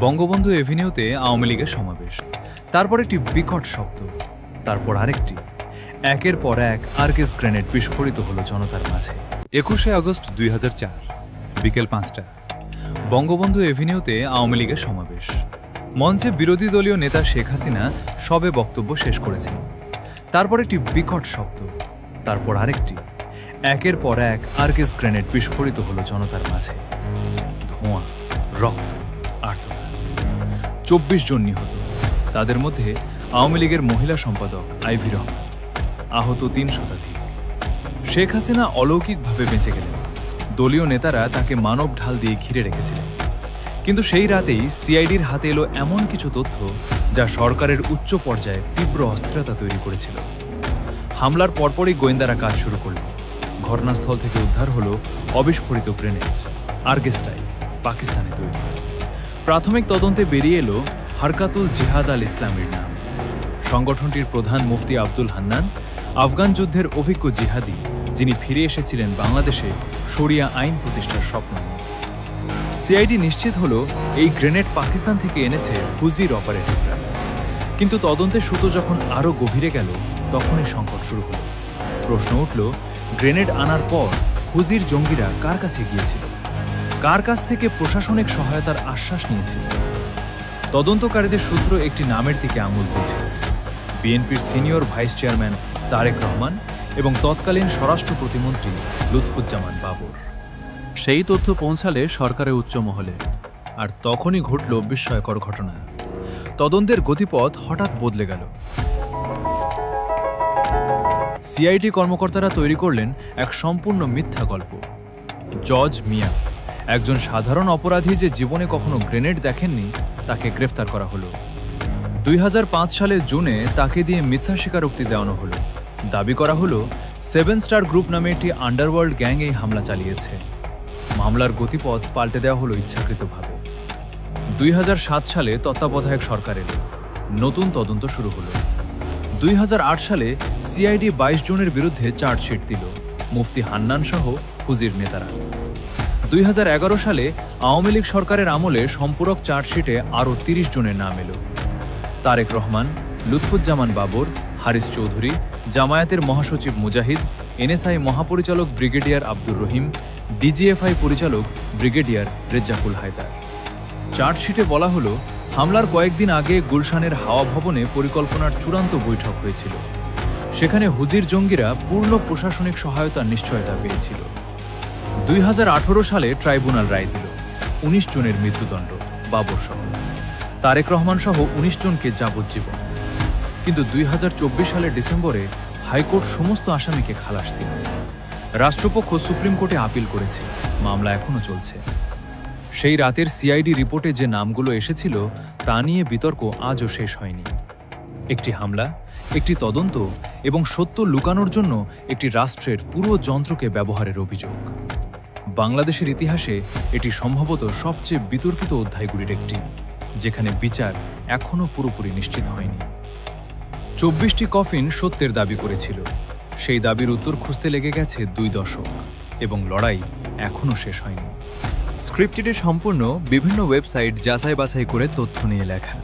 বঙ্গবন্ধু এভিনিউতে আওয়ামী লীগের সমাবেশ, তারপর একটি বিকট শব্দ, তারপর আরেকটি। একের পর এক আর্গেস গ্রেনেড বিস্ফোরিত হলো জনতার মাঝে। 21শে আগস্ট 2004 বিকেল 5টা, বঙ্গবন্ধু এভিনিউতে আওয়ামী লীগের সমাবেশ। মঞ্চে বিরোধী দলীয় নেতা শেখ হাসিনা সবে বক্তব্য শেষ করেছেন। তারপর একটি বিকট শব্দ, তারপর আরেকটি। একের পর এক আর্গেস গ্রেনেড বিস্ফোরিত হলো জনতার মাঝে। ধোঁয়া, রক্ত, আর্তনাদ। 24 জন নিহত, তাদের মধ্যে আওয়ামী লীগের মহিলা সম্পাদক আইভি রহমান। আহত 3 শতাধিক। শেখ হাসিনা অলৌকিকভাবে বেঁচে গেলেন। দলীয় নেতারা তাকে মানব ঢাল দিয়ে ঘিরে রেখেছিলেন। কিন্তু সেই রাতেই সিআইডির হাতে এলো এমন কিছু তথ্য যা সরকারের উচ্চ পর্যায়ে তীব্র অস্থিরতা তৈরি করেছিল। হামলার পরপরই গোয়েন্দারা কাজ শুরু করল। ঘটনাস্থল থেকে উদ্ধার হলো অবিস্ফোরিত গ্রেনেড, আর্গেস্টাই, পাকিস্তানে তৈরি। প্রাথমিক তদন্তে বেরিয়ে এলো হারকাতুল জিহাদ আল ইসলামের নাম। সংগঠনটির প্রধান মুফতি আব্দুল হান্নান, আফগান যুদ্ধের অভিজ্ঞ জিহাদি, যিনি ফিরে এসেছিলেন বাংলাদেশে শরিয়া আইন প্রতিষ্ঠার স্বপ্ন নিয়ে। সিআইডি নিশ্চিত হলো এই গ্রেনেড পাকিস্তান থেকে এনেছে হুজির অপারেটিভরা। কিন্তু তদন্তের সুতো যখন আরও গভীরে গেল, তখনই সংকট শুরু হলো। প্রশ্ন উঠল, গ্রেনেড আনার পর হুজির জঙ্গিরা কার কাছে গিয়েছিল? কার কাছ থেকে প্রশাসনিক সহায়তার আশ্বাস নিয়েছিল? তদন্তকারীদের সূত্র একটি নামের দিকে আঙুল তুলছিল, বিএনপির senior vice chairman Tarique Rahman এবং তৎকালীন স্বরাষ্ট্র প্রতিমন্ত্রী লুৎফুজ্জামান বাবর। সেই তথ্য পৌঁছালে সরকারের উচ্চ মহলে, আর তখনই ঘটল বিস্ময়কর ঘটনা। তদন্তের গতিপথ হঠাৎ বদলে গেল। সিআইডি কর্মকর্তারা তৈরি করলেন এক সম্পূর্ণ মিথ্যা গল্প। জজ মিয়া, একজন সাধারণ অপরাধী যে জীবনে কখনো গ্রেনেড দেখেননি, তাকে গ্রেফতার করা হলো। 2005 সালের জুনে তাকে দিয়ে মিথ্যা স্বীকারোক্তি দেওয়ানো হলো। দাবি করা হলো 7 স্টার গ্রুপ নামে একটি আন্ডারওয়ার্ল্ড গ্যাং এই হামলা চালিয়েছে। মামলার গতিপথ পাল্টে দেওয়া হলো ইচ্ছাকৃতভাবে। 2007 সালে তত্ত্বাবধায়ক সরকার এলো, নতুন তদন্ত শুরু হলো। 2008 সালে সিআইডি 22 জনের বিরুদ্ধে চার্জশিট দিল, মুফতি হান্নান সহ হুজির নেতারা। 2011 সালে আওয়ামী লীগ সরকারের আমলে সম্পূরক চার্জশিটে আরও 30 জনের নাম এলো। তারেক রহমান, লুৎফুজ্জামান বাবর, হারিস চৌধুরী, জামায়াতের মহাসচিব মুজাহিদ, এনএসআই মহাপরিচালক ব্রিগেডিয়ার আব্দুর রহিম, ডিজিএফআই পরিচালক ব্রিগেডিয়ার রেজ্জাকুল হায়দার। চার্জশিটে বলা হলো, হামলার কয়েকদিন আগে গুলশানের হাওয়া ভবনে পরিকল্পনার চূড়ান্ত বৈঠক হয়েছিল। সেখানে হুজির জঙ্গিরা পূর্ণ প্রশাসনিক সহায়তার নিশ্চয়তা পেয়েছিল। 2018 সালে ট্রাইব্যুনাল রায় দিল 19 জনের মৃত্যুদণ্ড, বাবর সহ। তারেক রহমান সহ 19 জনকে যাবজ্জীবন। কিন্তু 2024 সালের ডিসেম্বরে হাইকোর্ট সমস্ত আসামিকে খালাস দিল। রাষ্ট্রপক্ষ সুপ্রিম কোর্টে আপিল করেছে, মামলা এখনো চলছে। সেই রাতের সিআইডি রিপোর্টে যে নামগুলো এসেছিল তা নিয়ে বিতর্ক আজও শেষ হয়নি। একটি হামলা, একটি তদন্ত এবং সত্য লুকানোর জন্য একটি রাষ্ট্রের পুরো যন্ত্রকে ব্যবহারের অভিযোগ। বাংলাদেশের ইতিহাসে এটি সম্ভবত সবচেয়ে বিতর্কিত অধ্যায়গুলির একটি, যেখানে বিচার এখনও পুরোপুরি নিশ্চিত হয়নি। 24টি কফিন সত্যের দাবি করেছিল। সেই দাবির উত্তর খুঁজতে লেগে গেছে 2 দশক, এবং লড়াই এখনও শেষ হয়নি। স্ক্রিপ্টটি সম্পূর্ণ বিভিন্ন ওয়েবসাইট যাচাই বাছাই করে তথ্য নিয়ে লেখা।